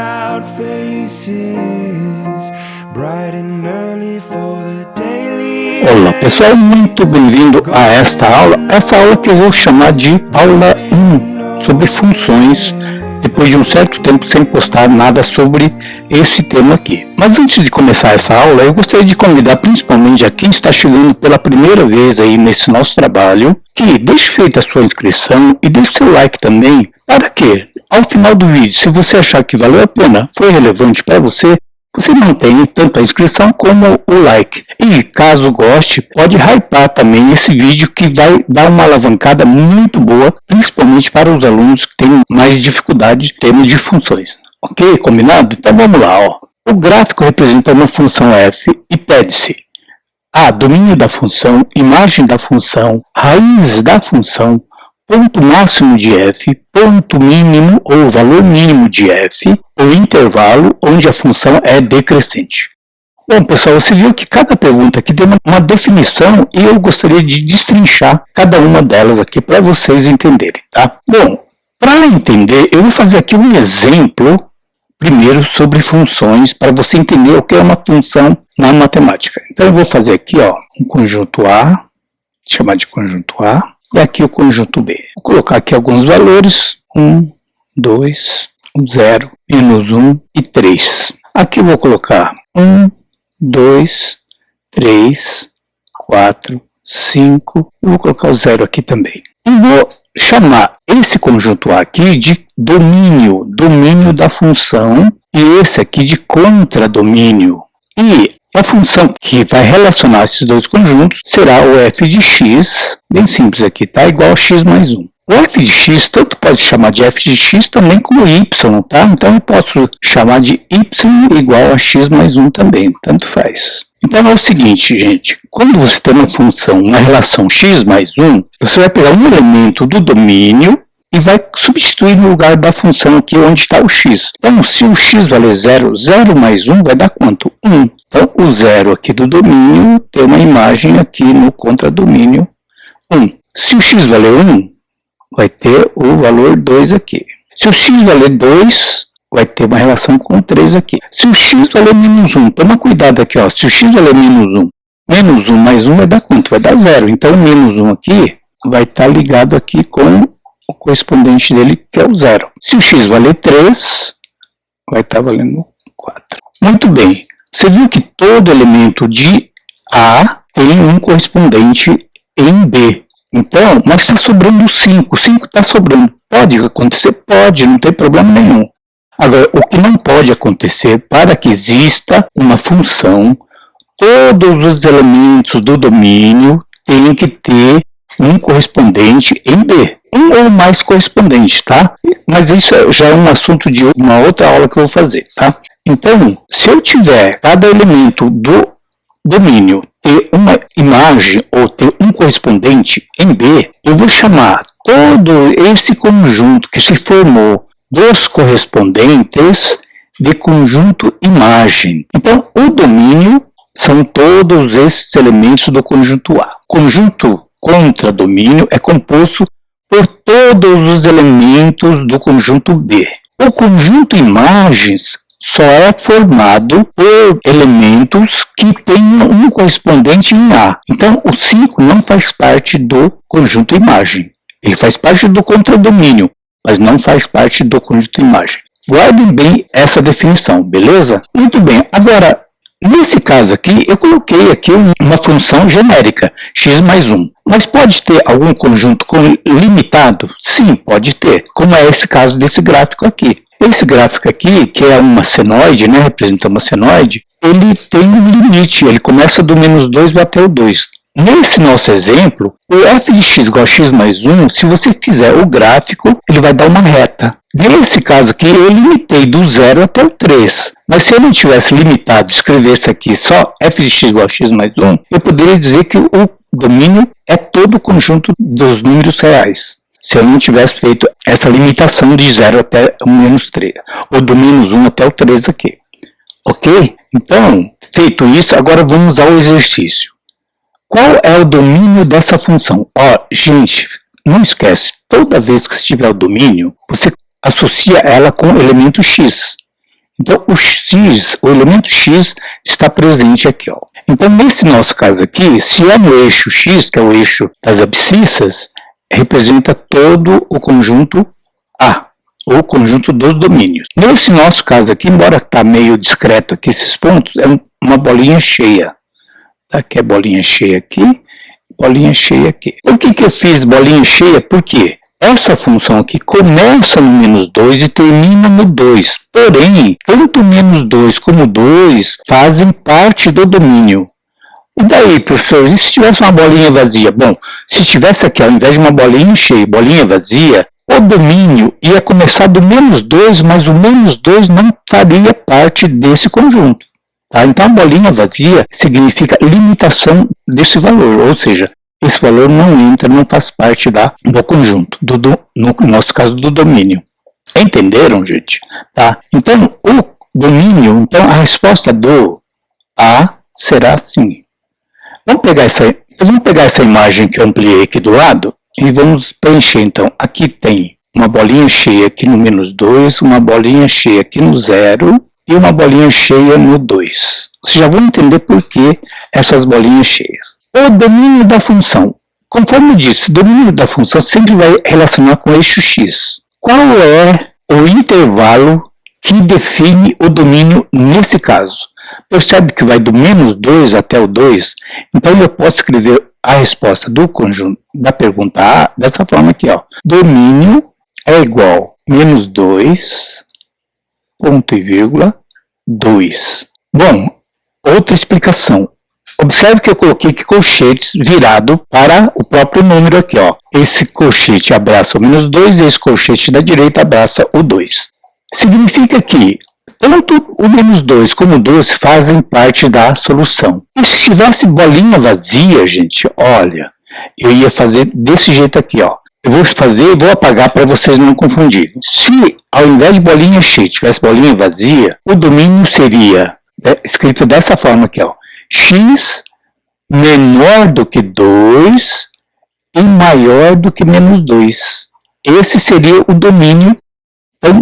out faces, bright and early for the daily. Olá pessoal, muito bem-vindo a esta aula que eu vou chamar de aula 1 sobre funções, depois de um certo tempo sem postar nada sobre esse tema aqui. Mas antes de começar essa aula, eu gostaria de convidar principalmente a quem está chegando pela primeira vez aí nesse nosso trabalho, que deixe feita a sua inscrição e deixe seu like também, para que, ao final do vídeo, se você achar que valeu a pena, foi relevante para você, você mantém tanto a inscrição como o like. E caso goste, pode hypar também esse vídeo que vai dar uma alavancada muito boa, principalmente para os alunos que têm mais dificuldade em termos de funções. Ok? Combinado? Então vamos lá. Ó. O gráfico representa uma função f e pede-se a domínio da função, imagem da função, raiz da função, ponto máximo de f, ponto mínimo ou valor mínimo de f, ou intervalo onde a função é decrescente. Bom, pessoal, você viu que cada pergunta aqui tem uma definição e eu gostaria de destrinchar cada uma delas aqui para vocês entenderem, tá? Bom, para entender, eu vou fazer aqui um exemplo primeiro sobre funções para você entender o que é uma função na matemática. Então eu vou fazer aqui, ó, um conjunto A, chamar de conjunto A, e aqui o conjunto B. Vou colocar aqui alguns valores, 1, 2, 0, menos 1 e 3. Aqui eu vou colocar 1, 2, 3, 4, 5. Eu vou colocar o 0 aqui também. E vou chamar esse conjunto A aqui de domínio, domínio da função, e esse aqui de contradomínio. E a função que vai relacionar esses dois conjuntos será o f de x, bem simples aqui, tá? Igual a x mais 1. O f de x tanto pode chamar de f de x também como y, tá? Então eu posso chamar de y igual a x mais 1 também, tanto faz. Então é o seguinte, gente, quando você tem uma função, uma relação x mais 1, você vai pegar um elemento do domínio e vai substituir no lugar da função aqui onde está o x. Então, se o x valer 0, 0 mais 1 vai dar quanto? 1. Então, o 0 aqui do domínio tem uma imagem aqui no contradomínio 1. Se o x valer 1, vai ter o valor 2 aqui. Se o x valer 2, vai ter uma relação com 3 aqui. Se o x valer menos 1, toma cuidado aqui, ó. Se o x valer menos 1 mais 1 vai dar quanto? Vai dar 0. Então, o menos 1 aqui vai estar ligado aqui com o correspondente dele, que é o 0. Se o x valer 3, vai estar valendo 4. Muito bem. Você viu que todo elemento de A tem um correspondente em B. Então, mas está sobrando 5. 5 está sobrando. Pode acontecer? Pode, não tem problema nenhum. Agora, o que não pode acontecer, para que exista uma função, todos os elementos do domínio têm que ter um correspondente em B. Um ou mais correspondentes, tá? Mas isso já é um assunto de uma outra aula que eu vou fazer, tá? Então, se eu tiver cada elemento do domínio ter uma imagem ou ter um correspondente em B, eu vou chamar todo esse conjunto que se formou dos correspondentes de conjunto imagem. Então, o domínio são todos esses elementos do conjunto A. Conjunto contradomínio é composto por todos os elementos do conjunto B. O conjunto imagens só é formado por elementos que tenham um correspondente em A. Então, o 5 não faz parte do conjunto imagem. Ele faz parte do contradomínio, mas não faz parte do conjunto imagem. Guardem bem essa definição, beleza? Muito bem. Agora, nesse caso aqui, eu coloquei aqui uma função genérica, x mais 1. Mas pode ter algum conjunto limitado? Sim, pode ter, como é esse caso desse gráfico aqui. Esse gráfico aqui, que é uma senoide, né, representa uma senoide, ele tem um limite, ele começa do menos 2 até o 2. Nesse nosso exemplo, o f de x igual a x mais 1, se você fizer o gráfico, ele vai dar uma reta. Nesse caso aqui, eu limitei do 0 até o 3. Mas se eu não tivesse limitado, escrevesse aqui só f de x igual a x mais 1, eu poderia dizer que o domínio é todo o conjunto dos números reais. Se eu não tivesse feito essa limitação de 0 até o menos 3, ou do menos 1 até o 3 aqui. Ok? Então, feito isso, agora vamos ao exercício. Qual é o domínio dessa função? Ó, gente, não esquece, toda vez que você tiver o domínio, você associa ela com o elemento x. Então, o x, o elemento x, está presente aqui. Ó. Então, nesse nosso caso aqui, se é no eixo x, que é o eixo das abscissas, representa todo o conjunto A, ou o conjunto dos domínios. Nesse nosso caso aqui, embora está meio discreto aqui esses pontos, é uma bolinha cheia. Aqui é bolinha cheia aqui, bolinha cheia aqui. Por que eu fiz bolinha cheia? Porque essa função aqui começa no menos 2 e termina no 2. Porém, tanto menos 2 como 2 fazem parte do domínio. E daí, professor, e se tivesse uma bolinha vazia? Bom, se tivesse aqui, ao invés de uma bolinha cheia, bolinha vazia, o domínio ia começar do menos 2, mas o menos 2 não faria parte desse conjunto. Tá? Então, a bolinha vazia significa limitação desse valor, ou seja, esse valor não entra, não faz parte do conjunto, no nosso caso, do domínio. Entenderam, gente? Tá? Então, o domínio, então a resposta do A será assim. Vamos pegar essa imagem que eu ampliei aqui do lado e vamos preencher. Então, aqui tem uma bolinha cheia aqui no menos 2, uma bolinha cheia aqui no 0 e uma bolinha cheia no 2. Vocês já vão entender por que essas bolinhas cheias. O domínio da função. Conforme eu disse, o domínio da função sempre vai relacionar com o eixo x. Qual é o intervalo que define o domínio nesse caso? Percebe que vai do menos 2 até o 2? Então eu posso escrever a resposta do conjunto da pergunta A dessa forma aqui. Ó. Domínio é igual a menos 2, ponto e vírgula, 2. Bom, outra explicação. Observe que eu coloquei aqui colchetes virado para o próprio número aqui. Ó. Esse colchete abraça o menos 2 e esse colchete da direita abraça o 2. Significa que tanto o menos 2 como o 2 fazem parte da solução. E se tivesse bolinha vazia, gente, olha, eu ia fazer desse jeito aqui. Ó. Eu vou apagar para vocês não confundirem. Se ao invés de bolinha cheia tivesse bolinha vazia, o domínio seria escrito dessa forma aqui. Ó. X menor do que 2 e maior do que menos 2. Esse seria o domínio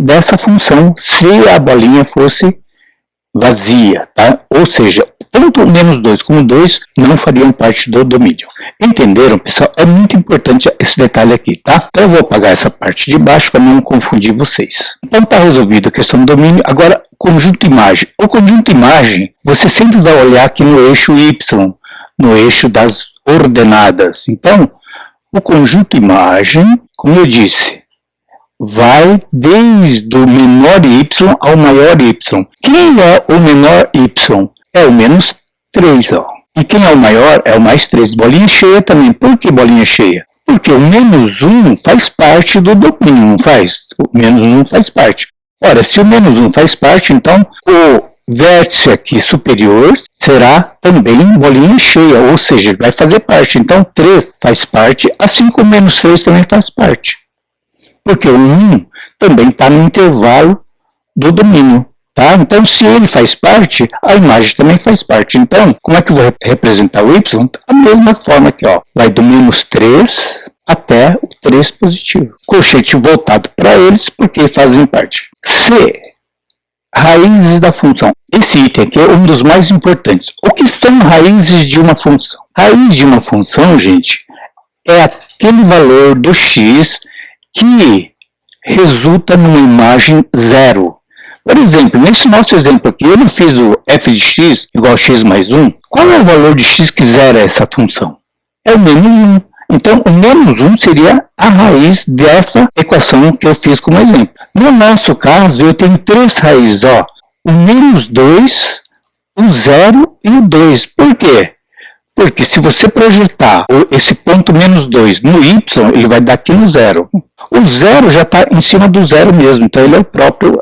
dessa função se a bolinha fosse vazia. Tá? Ou seja, tanto o menos 2 como o 2 não fariam parte do domínio. Entenderam, pessoal? É muito importante esse detalhe aqui. Tá? Então eu vou apagar essa parte de baixo para não confundir vocês. Então está resolvida a questão do domínio. Agora, conjunto imagem. O conjunto imagem, você sempre vai olhar aqui no eixo Y, no eixo das ordenadas. Então, o conjunto imagem, como eu disse, vai desde o menor y ao maior y. Quem é o menor y? É o menos 3. Ó. E quem é o maior? É o mais 3. Bolinha cheia também. Por que bolinha cheia? Porque o menos 1 faz parte do domínio, não faz? O menos 1 faz parte. Ora, se o menos 1 faz parte, então o vértice aqui superior será também bolinha cheia, ou seja, ele vai fazer parte. Então 3 faz parte, assim como o menos 3 também faz parte. Porque o 1 também está no intervalo do domínio. Tá? Então, se ele faz parte, a imagem também faz parte. Então, como é que eu vou representar o y? Da mesma forma aqui, ó. Vai do menos 3 até o 3 positivo. Colchete voltado para eles, porque fazem parte. C. Raízes da função. Esse item aqui é um dos mais importantes. O que são raízes de uma função? Raiz de uma função, gente, é aquele valor do x que resulta numa imagem zero. Por exemplo, nesse nosso exemplo aqui, eu não fiz o f de x igual a x mais 1. Qual é o valor de x que zera essa função? É o menos 1. Então, o menos 1 seria a raiz dessa equação que eu fiz como exemplo. No nosso caso, eu tenho 3 raízes. Ó, o menos 2, o 0 e o 2. Por quê? Porque se você projetar esse ponto menos 2 no y, ele vai dar aqui no 0. O 0 já está em cima do 0 mesmo, então ele é a própria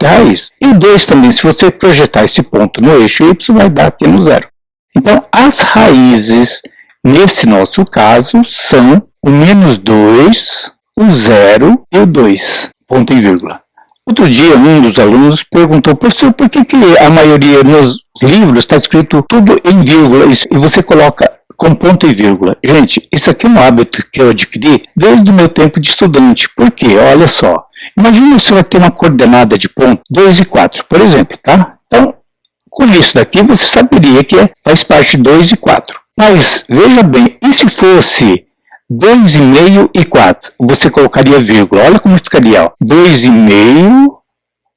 raiz. E o 2 também, se você projetar esse ponto no eixo y, vai dar aqui no 0. Então, as raízes, nesse nosso caso, são o menos 2, o 0 e o 2, ponto e vírgula. Outro dia, um dos alunos perguntou, professor, por que a maioria nos livros está escrito tudo em vírgula e você coloca com ponto e vírgula? Gente, isso aqui é um hábito que eu adquiri desde o meu tempo de estudante. Por quê? Olha só, Imagina que você vai ter uma coordenada de ponto 2 e 4, por exemplo, tá? Então, com isso daqui, você saberia que faz parte de 2 e 4. Mas, veja bem, e se fosse 2,5 e 4? Você colocaria vírgula. Olha como ficaria, ó. 2,5,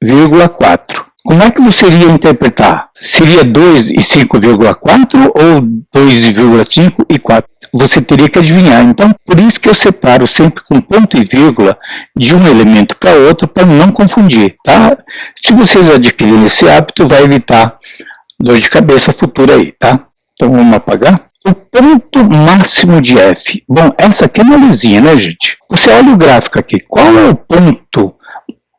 vírgula 4. Como é que você iria interpretar? Seria 2 e 5,4 ou 2,5 e 4? Você teria que adivinhar. Então, por isso que eu separo sempre com ponto e vírgula de um elemento para outro para não confundir, tá? Se vocês adquirirem esse hábito, vai evitar dor de cabeça futura aí, tá? Então, vamos apagar. O ponto máximo de f. Bom, essa aqui é uma luzinha, né, gente? Você olha o gráfico aqui. Qual é o ponto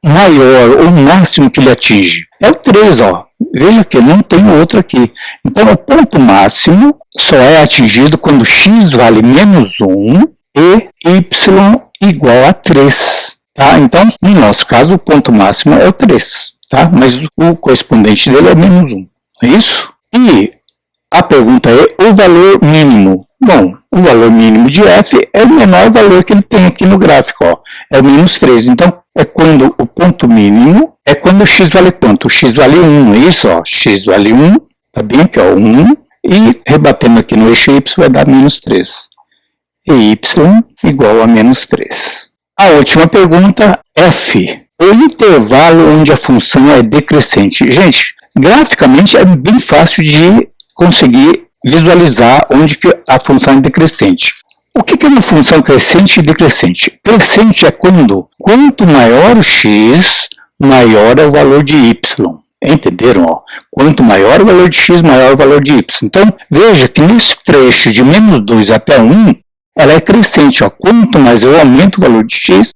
maior ou máximo que ele atinge? É o 3, ó. Veja que não tem outro aqui. Então, o ponto máximo só é atingido quando x vale menos 1 e y igual a 3. Tá? Então, no nosso caso, o ponto máximo é o 3. Tá? Mas o correspondente dele é menos 1. É isso? E a pergunta é o valor mínimo. Bom, o valor mínimo de f é o menor valor que ele tem aqui no gráfico. Ó. É o menos 3. Então, é quando o ponto mínimo é quando o x vale quanto? O x vale 1, é isso? Ó. X vale 1, tá bem aqui, ó, 1. E rebatendo aqui no eixo y vai dar menos 3. E y igual a menos 3. A última pergunta, f. O intervalo onde a função é decrescente. Gente, graficamente é bem fácil de conseguir visualizar onde que a função é decrescente. O que é uma função crescente e decrescente? Crescente é quanto maior o x, maior é o valor de y. Entenderam? Ó? Quanto maior o valor de x, maior o valor de y. Então, veja que nesse trecho de menos 2 até 1, ela é crescente. Ó. Quanto mais eu aumento o valor de x,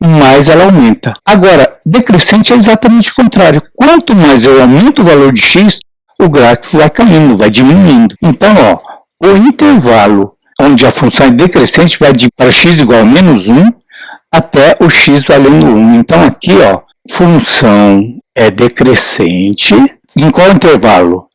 mais ela aumenta. Agora, decrescente é exatamente o contrário. Quanto mais eu aumento o valor de x, o gráfico vai caindo, vai diminuindo. Então, ó, o intervalo onde a função é decrescente vai de para x igual a menos 1 até o x valendo 1. Então, aqui, ó, função é decrescente em qual intervalo?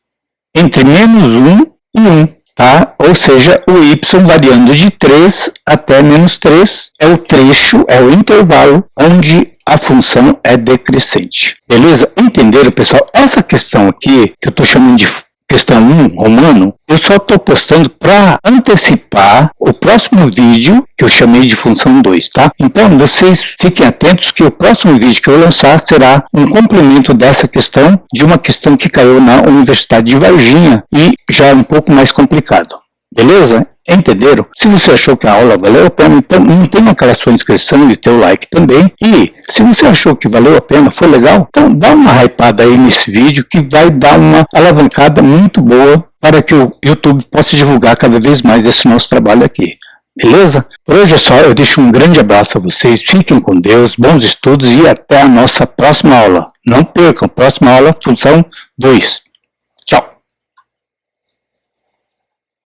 Entre menos 1 e 1, tá? Ou seja, o y variando de 3 até menos 3 é o trecho, é o intervalo onde a função é decrescente. Beleza? Entenderam, pessoal? Essa questão aqui, que eu estou chamando de questão 1, romano, eu só estou postando para antecipar o próximo vídeo que eu chamei de função 2, tá? Então, vocês fiquem atentos que o próximo vídeo que eu lançar será um complemento dessa questão, de uma questão que caiu na Universidade de Varginha e já é um pouco mais complicado. Beleza? Entenderam? Se você achou que a aula valeu a pena, então mantenha aquela sua inscrição e teu like também. E se você achou que valeu a pena, foi legal, então dá uma hypada aí nesse vídeo que vai dar uma alavancada muito boa para que o YouTube possa divulgar cada vez mais esse nosso trabalho aqui. Beleza? Por hoje é só, eu deixo um grande abraço a vocês, fiquem com Deus, bons estudos e até a nossa próxima aula. Não percam, próxima aula, função 2.